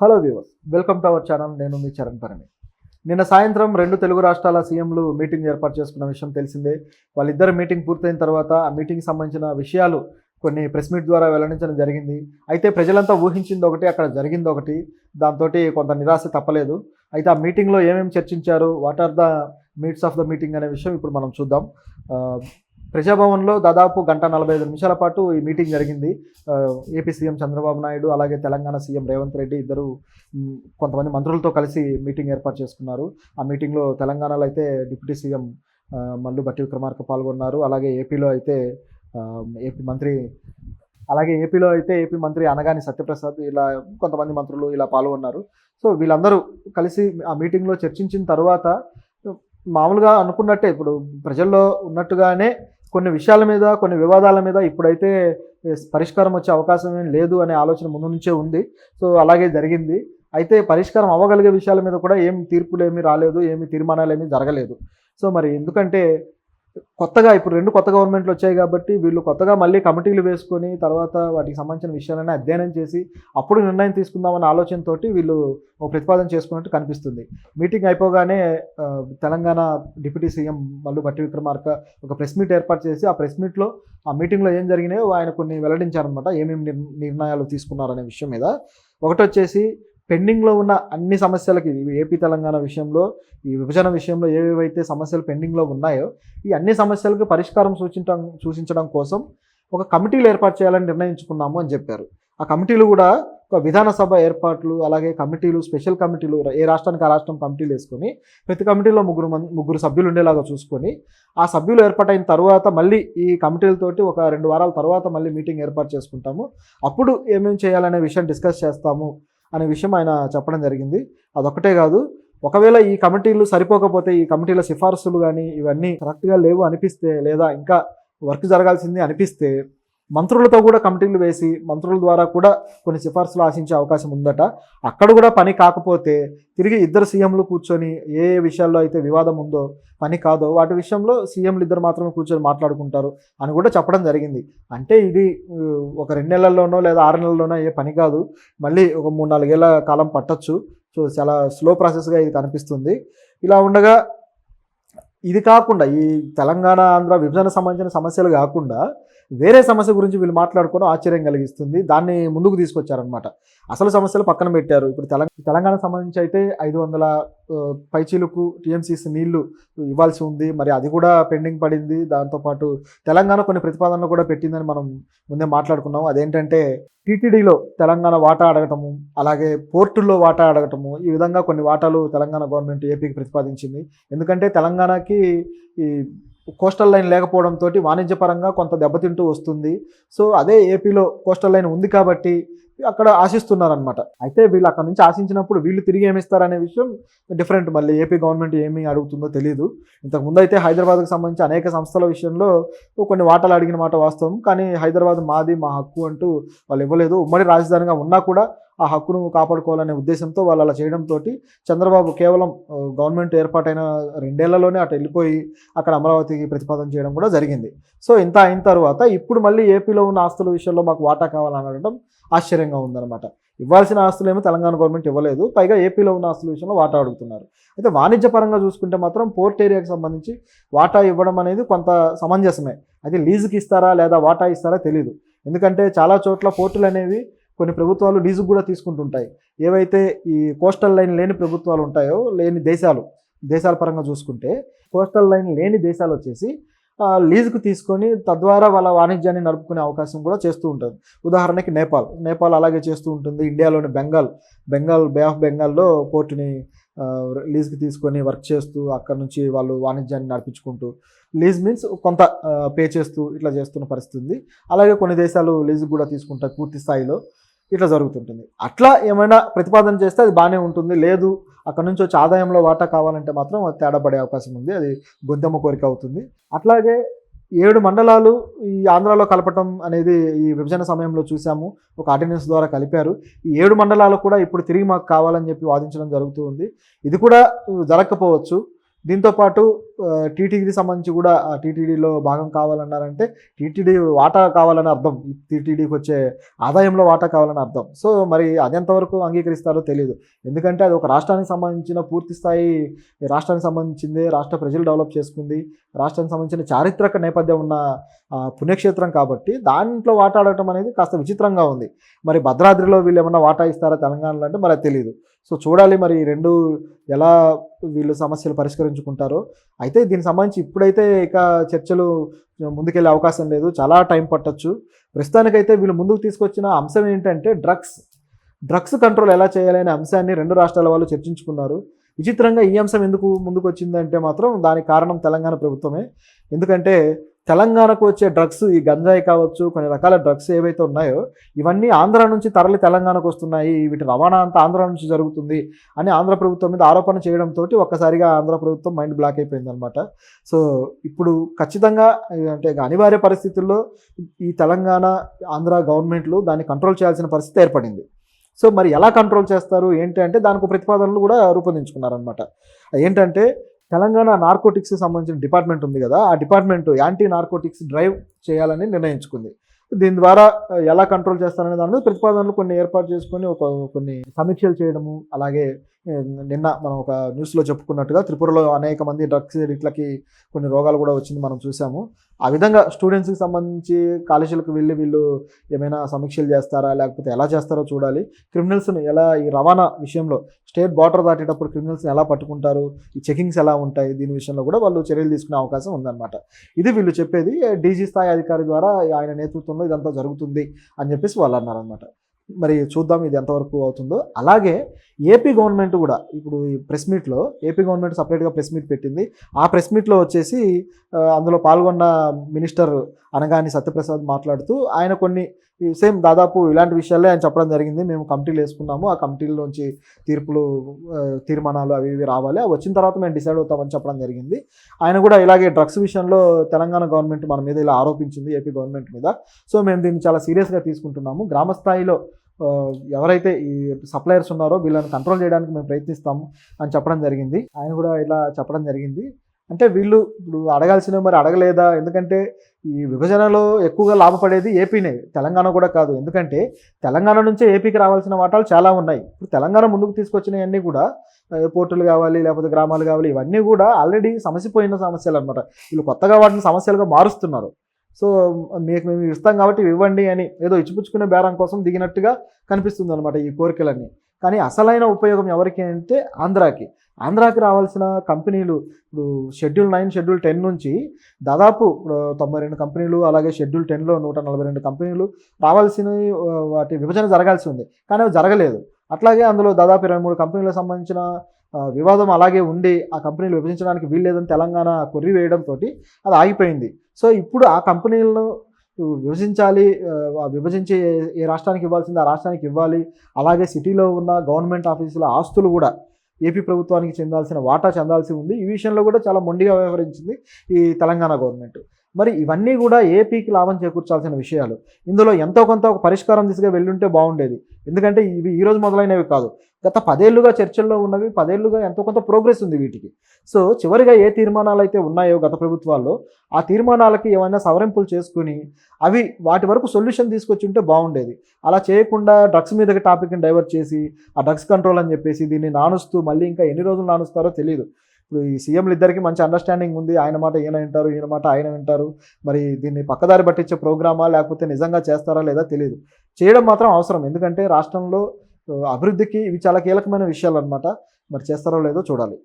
Hello viewers, welcome to our channel. నేను మీ చరణ్ పరణి. నిన్న సాయంత్రం 2 తెలుగు రాష్ట్రాల సీఎంలు మీటింగ్ ఏర్పాటు చేసుకున్న విషయం తెలిసిందే. వాళ్ళిద్దరు మీటింగ్ పూర్తయిన తర్వాత ఆ మీటింగ్కి సంబంధించిన విషయాలు కొన్ని ప్రెస్ మీట్ ద్వారా వెల్లడించడం జరిగింది. అయితే ప్రజలంతా ఊహించింది ఒకటి, అక్కడ జరిగింది ఒకటి. దాంతో కొంత నిరాశ తప్పలేదు. అయితే ఆ మీటింగ్లో ఏమేమి చర్చించారు, what are the meets of the meeting అనే విషయం ఇప్పుడు మనం చూద్దాం. ప్రజాభవన్లో దాదాపు 1:45 పాటు ఈ మీటింగ్ జరిగింది. ఏపీ సీఎం చంద్రబాబు నాయుడు, అలాగే తెలంగాణ సీఎం రేవంత్ రెడ్డి ఇద్దరు కొంతమంది మంత్రులతో కలిసి మీటింగ్ ఏర్పాటు చేసుకున్నారు. ఆ మీటింగ్లో తెలంగాణలో అయితే డిప్యూటీ సీఎం మల్లు భట్టి విక్రమార్క పాల్గొన్నారు. అలాగే ఏపీలో అయితే ఏపీ మంత్రి అనగాని సత్యప్రసాద్, ఇలా కొంతమంది మంత్రులు ఇలా పాల్గొన్నారు. సో వీళ్ళందరూ కలిసి ఆ మీటింగ్లో చర్చించిన తర్వాత మామూలుగా అనుకున్నట్టే ఇప్పుడు ప్రజల్లో ఉన్నట్టుగానే కొన్ని విషయాల మీద, కొన్ని వివాదాల మీద ఇప్పుడైతే పరిష్కారం వచ్చే అవకాశం ఏం లేదు అనే ఆలోచన ముందు నుంచే ఉంది. సో అలాగే జరిగింది. అయితే పరిష్కారం అవ్వగలిగే విషయాల మీద కూడా ఏం తీర్పులు ఏమీ రాలేదు, ఏమి తీర్మానాలు ఏమీ జరగలేదు. సో మరి ఎందుకంటే కొత్తగా ఇప్పుడు 2 కొత్త గవర్నమెంట్లు వచ్చాయి కాబట్టి వీళ్ళు కొత్తగా మళ్ళీ కమిటీలు వేసుకొని తర్వాత వాటికి సంబంధించిన విషయాలన్నీ అధ్యయనం చేసి అప్పుడు నిర్ణయం తీసుకుందామన్న ఆలోచనతోటి వీళ్ళు ఒక ప్రతిపాదన చేసుకున్నట్టు కనిపిస్తుంది. మీటింగ్ అయిపోగానే తెలంగాణ డిప్యూటీ సీఎం మల్లు భట్టి విక్రమార్క ఒక ప్రెస్ మీట్ ఏర్పాటు చేసి ఆ ప్రెస్ మీట్లో ఆ మీటింగ్లో ఏం జరిగినాయో ఆయన కొన్ని వెల్లడించారనమాట. ఏమేమి నిర్ణయాలు తీసుకున్నారనే విషయం మీద. ఒకటి వచ్చేసి పెండింగ్లో ఉన్న అన్ని సమస్యలకి ఏపీ తెలంగాణ విషయంలో, ఈ విభజన విషయంలో ఏవేవైతే సమస్యలు పెండింగ్లో ఉన్నాయో ఈ అన్ని సమస్యలకు పరిష్కారం సూచించడం కోసం ఒక కమిటీలు ఏర్పాటు చేయాలని నిర్ణయించుకున్నాము అని చెప్పారు. ఆ కమిటీలు కూడా ఒక విధానసభ ఏర్పాట్లు, అలాగే కమిటీలు, స్పెషల్ కమిటీలు, ఏ రాష్ట్రానికి ఆ రాష్ట్రం కమిటీలు వేసుకొని ప్రతి కమిటీలో ముగ్గురు సభ్యులు ఉండేలాగా చూసుకొని ఆ సభ్యులు ఏర్పాటైన తర్వాత మళ్ళీ ఈ కమిటీలతోటి ఒక 2 వారాల తర్వాత మళ్ళీ మీటింగ్ ఏర్పాటు చేసుకుంటాము, అప్పుడు ఏమేమి చేయాలనే విషయం డిస్కస్ చేస్తాము అనే విషయం ఆయన చెప్పడం జరిగింది. అదొక్కటే కాదు, ఒకవేళ ఈ కమిటీలు సరిపోకపోతే, ఈ కమిటీల సిఫార్సులు కానీ ఇవన్నీ కరెక్ట్గా లేవు అనిపిస్తే, లేదా ఇంకా వర్క్ జరగాల్సింది అనిపిస్తే మంత్రులతో కూడా కమిటీలు వేసి మంత్రుల ద్వారా కూడా కొన్ని సిఫార్సులు ఆశించే అవకాశం ఉందట. అక్కడ కూడా పని కాకపోతే తిరిగి ఇద్దరు సీఎంలు కూర్చొని ఏ విషయాల్లో అయితే వివాదం ఉందో, పని కాదో వాటి విషయంలో సీఎంలు ఇద్దరు మాత్రమే కూర్చొని మాట్లాడుకుంటారు అని కూడా చెప్పడం జరిగింది. అంటే ఇది ఒక 2 నెలల్లోనో లేదా 6 నెలల్లోనో ఏ పని కాదు, మళ్ళీ ఒక 3-4 ఏళ్ల కాలం పట్టచ్చు. సో చాలా స్లో ప్రాసెస్గా ఇది కనిపిస్తుంది. ఇలా ఉండగా ఇది కాకుండా ఈ తెలంగాణ ఆంధ్ర విభజన సంబంధించిన సమస్యలు కాకుండా వేరే సమస్య గురించి వీళ్ళు మాట్లాడుకోవడం ఆశ్చర్యం కలిగిస్తుంది. దాన్ని ముందుకు తీసుకొచ్చారనమాట. అసలు సమస్యలు పక్కన పెట్టారు. ఇప్పుడు తెలంగాణ సంబంధించి అయితే 500 పైచీలకు టీఎంసీసీ నీళ్లు ఇవ్వాల్సి ఉంది. మరి అది కూడా పెండింగ్ పడింది. దాంతోపాటు తెలంగాణ కొన్ని ప్రతిపాదనలు కూడా పెట్టిందని మనం ముందే మాట్లాడుకున్నాం. అదేంటంటే టీటీడీలో తెలంగాణ వాటా అడగటము, అలాగే పోర్టుల్లో వాటా అడగటము, ఈ విధంగా కొన్ని వాటాలు తెలంగాణ గవర్నమెంట్ ఏపీకి ప్రతిపాదించింది. ఎందుకంటే తెలంగాణకి ఈ కోస్టల్ లైన్ లేకపోవడంతో వాణిజ్యపరంగా కొంత దెబ్బతింటూ వస్తుంది. సో అదే ఏపీలో కోస్టల్ లైన్ ఉంది కాబట్టి అక్కడ ఆశిస్తున్నారనమాట. అయితే వీళ్ళు అక్కడ నుంచి ఆశించినప్పుడు వీళ్ళు తిరిగి ఏమిస్తారనే విషయం డిఫరెంట్. మళ్ళీ ఏపీ గవర్నమెంట్ ఏమి అడుగుతుందో తెలియదు. ఇంతకుముందు అయితే హైదరాబాద్కు సంబంధించి అనేక సంస్థల విషయంలో కొన్ని వాటాలు అడిగిన మాట వాస్తవం. కానీ హైదరాబాద్ మాది, మా హక్కు అంటూ వాళ్ళు ఇవ్వలేదు. ఉమ్మడి రాజధానిగా ఉన్నా కూడా ఆ హక్కును కాపాడుకోవాలనే ఉద్దేశంతో వాళ్ళు అలా చేయడంతో చంద్రబాబు కేవలం గవర్నమెంట్ ఏర్పాటైన 2 ఏళ్లలోనే అటు వెళ్ళిపోయి అక్కడ అమరావతికి ప్రతిపాదన చేయడం కూడా జరిగింది. సో ఇంత అయిన తర్వాత ఇప్పుడు మళ్ళీ ఏపీలో ఉన్న ఆస్తుల విషయంలో మాకు వాటా కావాలని అడగడం ఆశ్చర్యంగా ఉందన్నమాట. ఇవ్వాల్సిన ఆస్తులేమో తెలంగాణ గవర్నమెంట్ ఇవ్వలేదు, పైగా ఏపీలో ఉన్న ఆస్తుల విషయంలో వాటా అడుగుతున్నారు. అయితే వాణిజ్యపరంగా చూసుకుంటే మాత్రం పోర్ట్ ఏరియాకి సంబంధించి వాటా ఇవ్వడం అనేది కొంత సమంజసమే. అయితే లీజుకి ఇస్తారా లేదా వాటా ఇస్తారా తెలియదు. ఎందుకంటే చాలా చోట్ల పోర్టులు అనేవి కొన్ని ప్రభుత్వాలు లీజుకు కూడా తీసుకుంటుంటాయి. ఏవైతే ఈ కోస్టల్ లైన్ లేని ప్రభుత్వాలు ఉంటాయో, లేని దేశాల పరంగా చూసుకుంటే కోస్టల్ లైన్ లేని దేశాలు వచ్చేసి లీజుకు తీసుకొని తద్వారా వాళ్ళ వాణిజ్యాన్ని నడుపుకునే అవకాశం కూడా చేస్తూ ఉంటుంది. ఉదాహరణకి నేపాల్ అలాగే చేస్తూ ఉంటుంది. ఇండియాలోని బెంగాల్ బే ఆఫ్ బెంగాల్లో పోర్టుని లీజ్కి తీసుకొని వర్క్ చేస్తూ అక్కడ నుంచి వాళ్ళు వాణిజ్యాన్ని నడిపించుకుంటూ, లీజ్ మీన్స్ కొంత పే చేస్తూ ఇట్లా చేస్తున్న పరిస్థితి ఉంది. అలాగే కొన్ని దేశాలు లీజుకు కూడా తీసుకుంటాయి పూర్తి స్థాయిలో. ఇట్లా జరుగుతుంటుంది. అట్లా ఏమైనా ప్రతిపాదన చేస్తే అది బాగానే ఉంటుంది. లేదు అక్కడ నుంచి వచ్చే ఆదాయంలో వాటా కావాలంటే మాత్రం అది తేడా పడే అవకాశం ఉంది. అది గొంతెమ్మ కోరిక అవుతుంది. అట్లాగే 7 మండలాలు ఈ ఆంధ్రాలో కలపటం అనేది ఈ విభజన సమయంలో చూసాము. ఒక ఆర్డినెన్స్ ద్వారా కలిపారు. ఈ 7 మండలాలు కూడా ఇప్పుడు తిరిగి మాకు కావాలని చెప్పి వాదించడం జరుగుతూ ఉంది. ఇది కూడా జరగకపోవచ్చు. దీంతోపాటు టీటీడీకి సంబంధించి కూడా టీటీడీలో భాగం కావాలన్నారంటే టీటీడీ వాటా కావాలని అర్థం. టీటీడీకి వచ్చే ఆదాయంలో వాటా కావాలని అర్థం. సో మరి అది ఎంతవరకు అంగీకరిస్తారో తెలియదు. ఎందుకంటే అది ఒక రాష్ట్రానికి సంబంధించిన పూర్తి స్థాయి రాష్ట్రానికి సంబంధించింది, రాష్ట్ర ప్రజలు డెవలప్ చేసుకుంది, రాష్ట్రానికి సంబంధించిన చారిత్రక నేపథ్యం ఉన్న పుణ్యక్షేత్రం కాబట్టి దాంట్లో వాటా అడగటం అనేది కాస్త విచిత్రంగా ఉంది. మరి భద్రాద్రిలో వీళ్ళు ఏమన్నా వాటా ఇస్తారా తెలంగాణలో అంటే మరి అది తెలియదు. సో చూడాలి మరి ఈ రెండు ఎలా వీళ్ళు సమస్యలు పరిష్కరించుకుంటారో. అయితే దీనికి సంబంధించి ఇప్పుడైతే ఇక చర్చలు ముందుకెళ్ళే అవకాశం లేదు, చాలా టైం పట్టొచ్చు. ప్రస్తుతానికైతే వీళ్ళు ముందుకు తీసుకొచ్చిన అంశం ఏంటంటే డ్రగ్స్ కంట్రోల్ ఎలా చేయాలనే అంశాన్ని రెండు రాష్ట్రాల వాళ్ళు చర్చించుకున్నారు. విచిత్రంగా ఈ అంశం ఎందుకు ముందుకు వచ్చిందంటే మాత్రం దానికి కారణం తెలంగాణ ప్రభుత్వమే. ఎందుకంటే తెలంగాణకు వచ్చే డ్రగ్స్, ఈ గంజాయి కావచ్చు, కొన్ని రకాల డ్రగ్స్ ఏవైతే ఉన్నాయో ఇవన్నీ ఆంధ్ర నుంచి తరలి తెలంగాణకు వస్తున్నాయి, వీటి రవాణా అంతా ఆంధ్ర నుంచి జరుగుతుంది అని ఆంధ్ర ప్రభుత్వం మీద ఆరోపణ చేయడంతో ఒక్కసారిగా ఆంధ్ర ప్రభుత్వం మైండ్ బ్లాక్ అయిపోయింది అనమాట. సో ఇప్పుడు ఖచ్చితంగా అంటే అనివార్య పరిస్థితుల్లో ఈ తెలంగాణ ఆంధ్ర గవర్నమెంట్లు దాన్ని కంట్రోల్ చేయాల్సిన పరిస్థితి ఏర్పడింది. సో మరి ఎలా కంట్రోల్ చేస్తారు ఏంటి అంటే దానికి ప్రతిపాదనలు కూడా రూపొందించుకున్నారనమాట. ఏంటంటే తెలంగాణ నార్కోటిక్స్కి సంబంధించిన డిపార్ట్మెంట్ ఉంది కదా, ఆ డిపార్ట్మెంట్ యాంటీ నార్కోటిక్స్ డ్రైవ్ చేయాలని నిర్ణయించుకుంది. దీని ద్వారా ఎలా కంట్రోల్ చేస్తారనే దాని మీద ప్రతిపాదనలు కొన్ని ఏర్పాటు చేసుకొని కొన్ని సమీక్షలు చేయడము. అలాగే నిన్న మనం ఒక న్యూస్లో చెప్పుకున్నట్టుగా త్రిపురలో అనేక మంది డ్రగ్స్ ఇట్లకి కొన్ని రోగాలు కూడా వచ్చింది మనం చూసాము. ఆ విధంగా స్టూడెంట్స్కి సంబంధించి కాలేజీలకు వెళ్ళి వీళ్ళు ఏమైనా సమీక్షలు చేస్తారా లేకపోతే ఎలా చేస్తారో చూడాలి. క్రిమినల్స్ని ఎలా ఈ రవాణా విషయంలో స్టేట్ బార్డర్ దాటేటప్పుడు క్రిమినల్స్ని ఎలా పట్టుకుంటారు, ఈ చెకింగ్స్ ఎలా ఉంటాయి, దీని విషయంలో కూడా వాళ్ళు చర్యలు తీసుకునే అవకాశం ఉందన్నమాట. ఇది వీళ్ళు చెప్పేది. డీజీ స్థాయి అధికారి ద్వారా ఆయన నేతృత్వంలో ఇదంతా జరుగుతుంది అని చెప్పేసి వాళ్ళు అన్నారనమాట. మరి చూద్దాం ఇది ఎంతవరకు అవుతుందో. అలాగే ఏపీ గవర్నమెంట్ కూడా ఇప్పుడు ఈ ప్రెస్ మీట్లో ఏపీ గవర్నమెంట్ సపరేట్గా ప్రెస్ మీట్ పెట్టింది. ఆ ప్రెస్ మీట్లో వచ్చేసి అందులో పాల్గొన్న మినిస్టర్ అనగాని సత్యప్రసాద్ మాట్లాడుతూ ఆయన కొన్ని సేమ్ దాదాపు ఇలాంటి విషయాలే ఆయన చెప్పడం జరిగింది. మేము కమిటీలు వేసుకున్నాము, ఆ కమిటీలోంచి తీర్మానాలు అవి ఇవి రావాలి, అవి వచ్చిన తర్వాత మేము డిసైడ్ అవుతామని చెప్పడం జరిగింది. ఆయన కూడా ఇలాగే డ్రగ్స్ విషయంలో తెలంగాణ గవర్నమెంట్ మన మీద ఇలా ఆరోపించింది ఏపీ గవర్నమెంట్ మీద. సో మేము దీన్ని చాలా సీరియస్గా తీసుకుంటున్నాము, గ్రామ స్థాయిలో ఎవరైతే ఈ సప్లయర్స్ ఉన్నారో వీళ్ళని కంట్రోల్ చేయడానికి మేము ప్రయత్నిస్తాము అని చెప్పడం జరిగింది. ఆయన కూడా ఇలా చెప్పడం జరిగింది. అంటే వీళ్ళు ఇప్పుడు అడగాల్సినవి మరి అడగలేదా? ఎందుకంటే ఈ విభజనలో ఎక్కువగా లాభపడేది ఏపీనే, తెలంగాణ కూడా కాదు. ఎందుకంటే తెలంగాణ నుంచే ఏపీకి రావాల్సిన వాటాలు చాలా ఉన్నాయి. ఇప్పుడు తెలంగాణ ముందుకు తీసుకొచ్చినవన్నీ కూడా పోర్టులు కావాలి, లేకపోతే గ్రామాలు కావాలి, ఇవన్నీ కూడా ఆల్రెడీ సమసిపోయిన సమస్యలు అనమాట. వీళ్ళు కొత్తగా వాటిని సమస్యలుగా మారుస్తున్నారు. సో మీకు మేము ఇస్తాం కాబట్టి ఇవి ఇవ్వండి అని ఏదో ఇచ్చిపుచ్చుకునే బేరం కోసం దిగినట్టుగా కనిపిస్తుంది అనమాట ఈ కోరికలన్నీ. కానీ అసలైన ఉపయోగం ఎవరికి అంటే ఆంధ్రాకి రావాల్సిన కంపెనీలు ఇప్పుడు షెడ్యూల్ 9, షెడ్యూల్ 10 నుంచి దాదాపు 92 కంపెనీలు, అలాగే షెడ్యూల్ 10లో 142 కంపెనీలు రావాల్సినవి, వాటి విభజన జరగాల్సి ఉంది కానీ అవి జరగలేదు. అట్లాగే అందులో దాదాపు 23 కంపెనీలకు సంబంధించిన వివాదం అలాగే ఉండి ఆ కంపెనీలు విభజించడానికి వీల్లేదని తెలంగాణ కొర్రి వేయడంతో అది ఆగిపోయింది. సో ఇప్పుడు ఆ కంపెనీలను విభజించాలి, విభజించి ఏ రాష్ట్రానికి ఇవ్వాల్సింది ఆ రాష్ట్రానికి ఇవ్వాలి. అలాగే సిటీలో ఉన్న గవర్నమెంట్ ఆఫీసుల ఆస్తులు కూడా ఏపీ ప్రభుత్వానికి చెందాల్సిన వాటా చెందాల్సి ఉంది. ఈ విషయంలో కూడా చాలా మొండిగా వ్యవహరించింది ఈ తెలంగాణ గవర్నమెంట్. మరి ఇవన్నీ కూడా ఏపీకి లాభం చేకూర్చాల్సిన విషయాలు. ఇందులో ఎంతో కొంత ఒక పరిష్కారం దిశగా వెళ్ళుంటే బాగుండేది. ఎందుకంటే ఇవి ఈరోజు మొదలైనవి కాదు, గత 10 ఏళ్లుగా చర్చల్లో ఉన్నవి, 10 ఏళ్లుగా ఎంతో కొంత ప్రోగ్రెస్ ఉంది వీటికి. సో చివరిగా ఏ తీర్మానాలు అయితే ఉన్నాయో గత ప్రభుత్వాల్లో ఆ తీర్మానాలకి ఏమైనా సవరింపులు చేసుకుని అవి వాటి వరకు సొల్యూషన్ తీసుకొచ్చి ఉంటే బాగుండేది. అలా చేయకుండా డ్రగ్స్ మీదకి టాపిక్ని డైవర్ట్ చేసి ఆ డ్రగ్స్ కంట్రోల్ అని చెప్పేసి దీన్ని నానుస్తూ మళ్ళీ ఇంకా ఎన్ని రోజులు నానుస్తారో తెలియదు. ఇప్పుడు ఈ సీఎంలు ఇద్దరికి మంచి అండర్స్టాండింగ్ ఉంది, ఆయన మాట ఈయన వింటారు, ఈయన మాట ఆయన వింటారు. మరి దీన్ని పక్కదారి పట్టించే ప్రోగ్రామా లేకపోతే నిజంగా చేస్తారా లేదా తెలియదు. చేయడం మాత్రం అవసరం, ఎందుకంటే రాష్ట్రంలో అభివృద్ధికి ఇవి చాలా కీలకమైన విషయాలు అనమాట. మరి చేస్తారో లేదో చూడాలి.